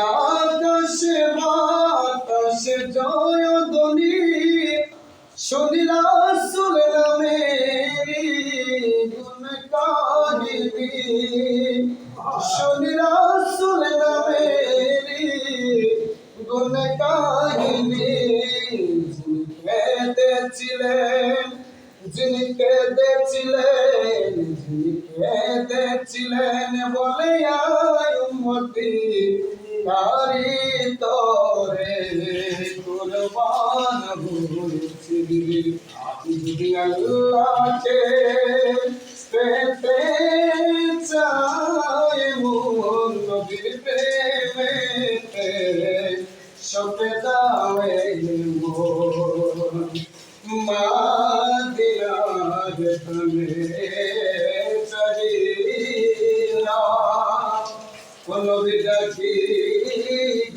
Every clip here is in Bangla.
আকাশে বাতাসে জয় ধ্বনি শুনি রাসূল নামেরি গুণ কাহিনী শুনি রাসূল নামেরি গুণ কাহিনী যিনি কেঁদেছিলেন বলে আয় উম্মতি কারি তোরে কুরবান হয়েছি যদি আল্লাহকে পেতে চায় মন নবীর প্রেমেতে সপে দাওয়ে মন মাদিনার তলে চরিলা নবী ডাকি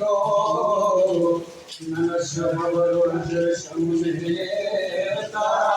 গো নানা সরোবরের সামনে তারা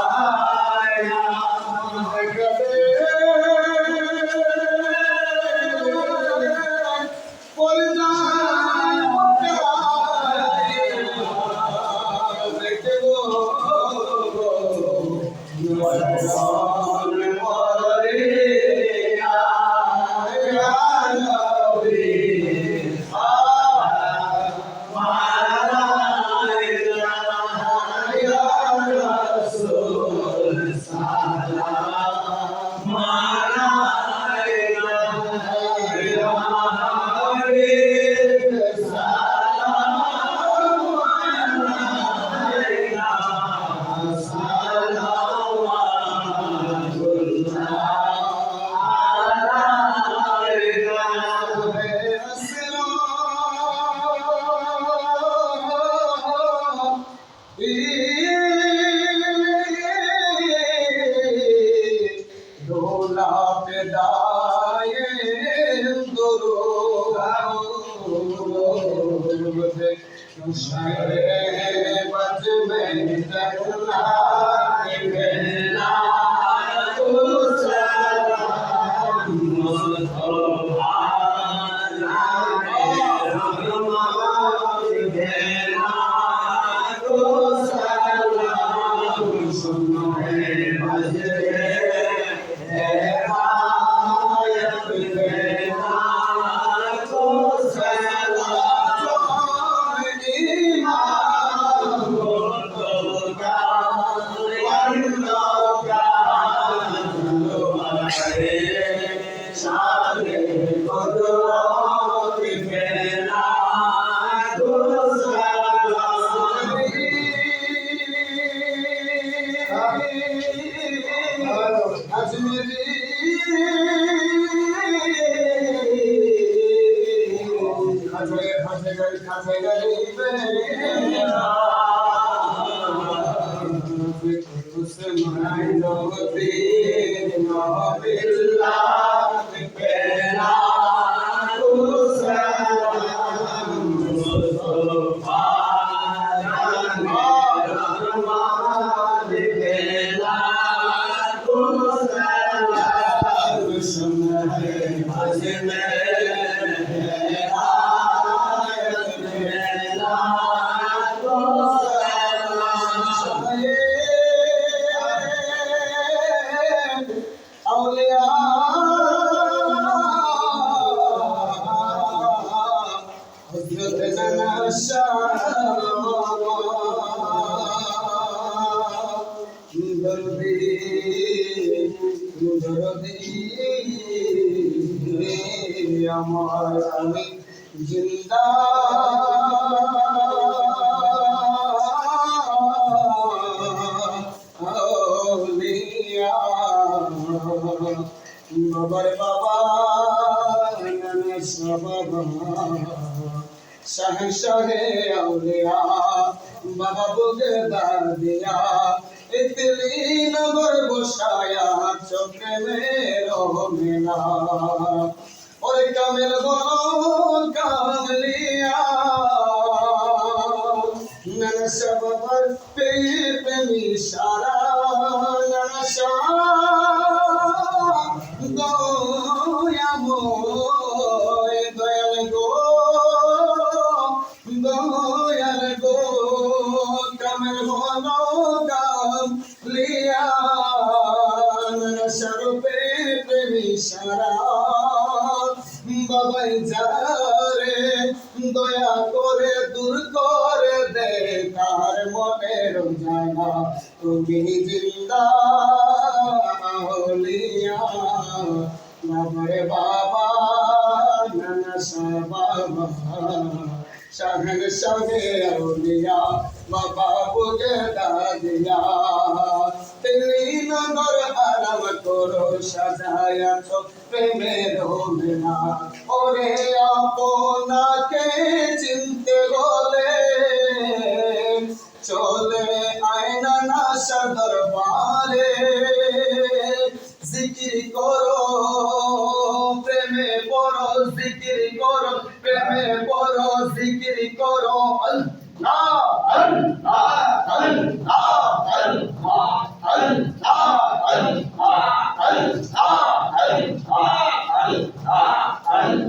আমার আমি জিন্দা আউলিয়া বাবার বাবা নানা শাহ বাবা শাহে শাহে আউলিয়া বাবা বুগে দাদিয়া ইতলি নগর বসায়া চোখে মেরো মেলা ওরে কামেল বলো কামলিয়া নানা শাহ বাবার প্রেমী সারা নানা শাহ দয়াময় দয়াল গো দয়াল গো কামেল বলো কামলিয়া নানা শাহ প্রেমী সারা বাবাই যারে দয়া করে দূর করে দে তার মনের জানা তুমি জিন্দা আউলিয়া বাবার বাবা নানা শাহ বাবা শাহের শাহে আউলিয়া বাবা বুগে দাদিয়া দিল্লি নগর আরাম করো সাজায়া প্রেমের মেলা ওরে আপনাকে চিনতে হলে চলে আয়না নাশা দরবারে জিকির করো প্রেমে পড়ো জিকির করো প্রেমে পড়ো জিকির করো আল্লাহ আল্লাহ আল্লাহ আল্লাহ আল্লাহ আল্লাহ আল্লাহ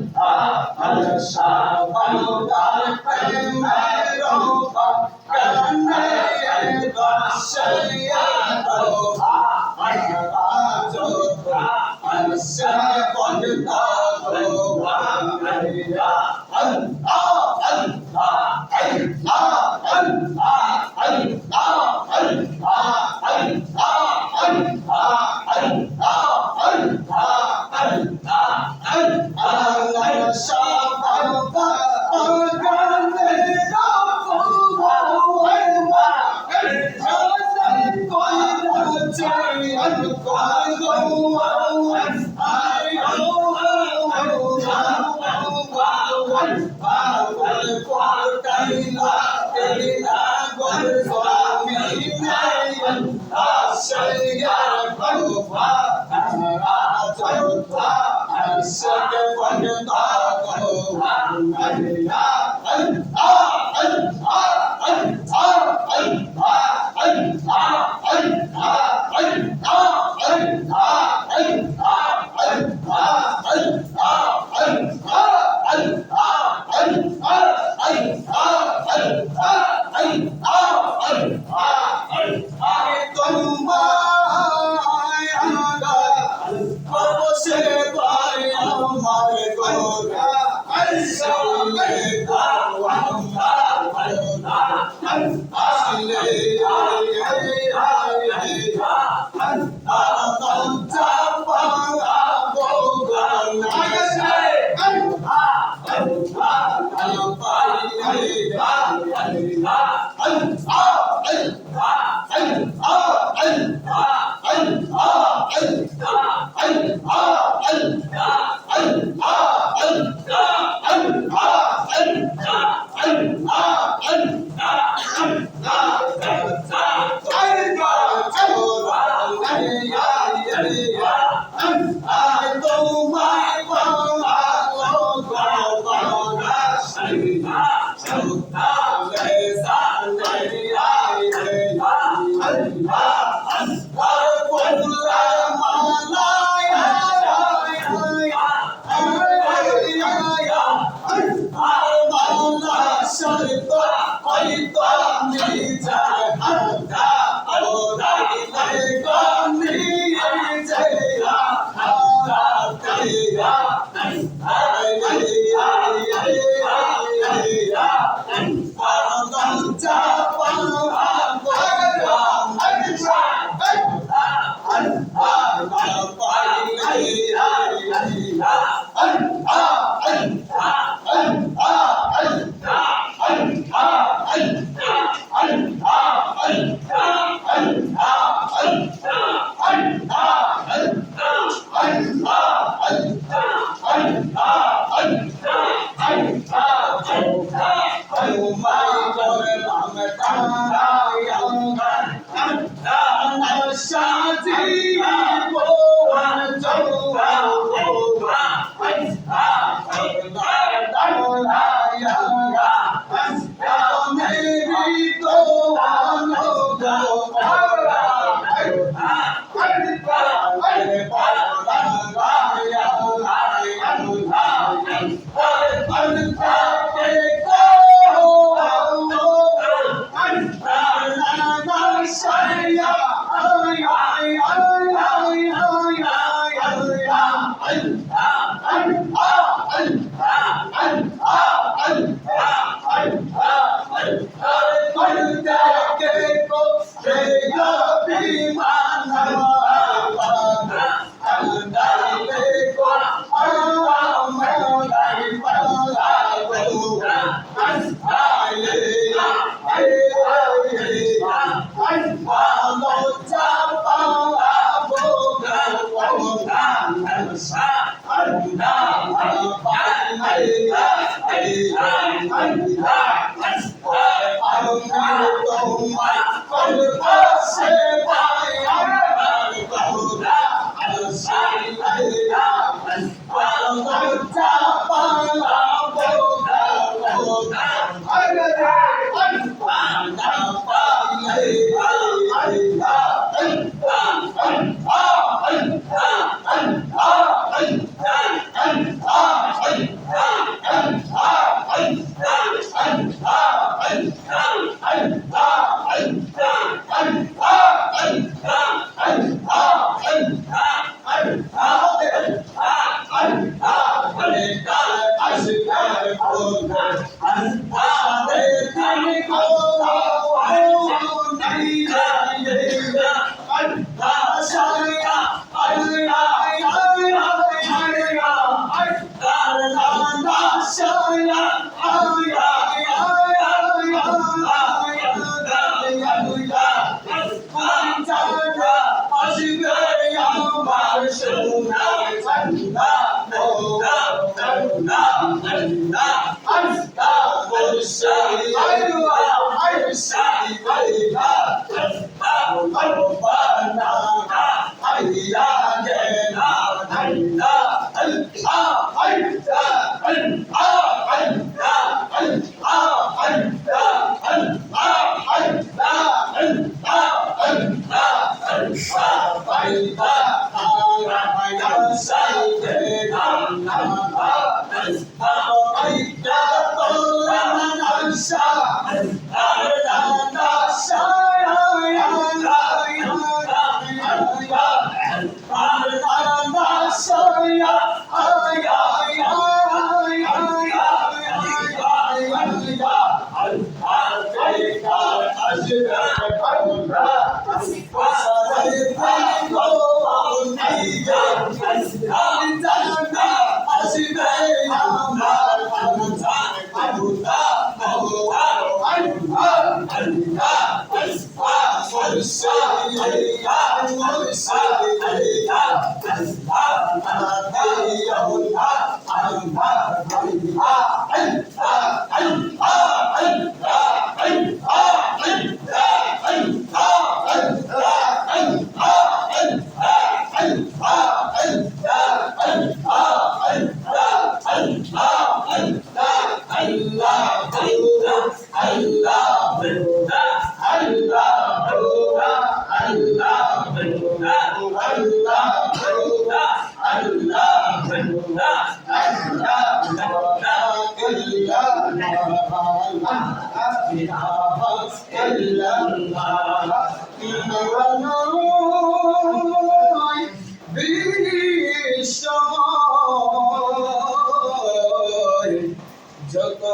যত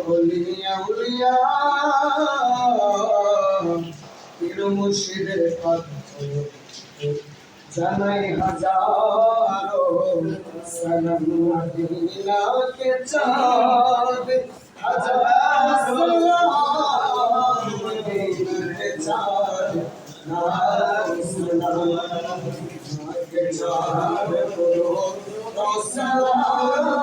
বলিয়া উলিয়া পীর মুর্শিদের কথা জানাই হাজারো সালাম মদিনা কে চাঁদ হাজার সালাম মদিনা কে চাঁদ সালাম কে চাঁদ সালাম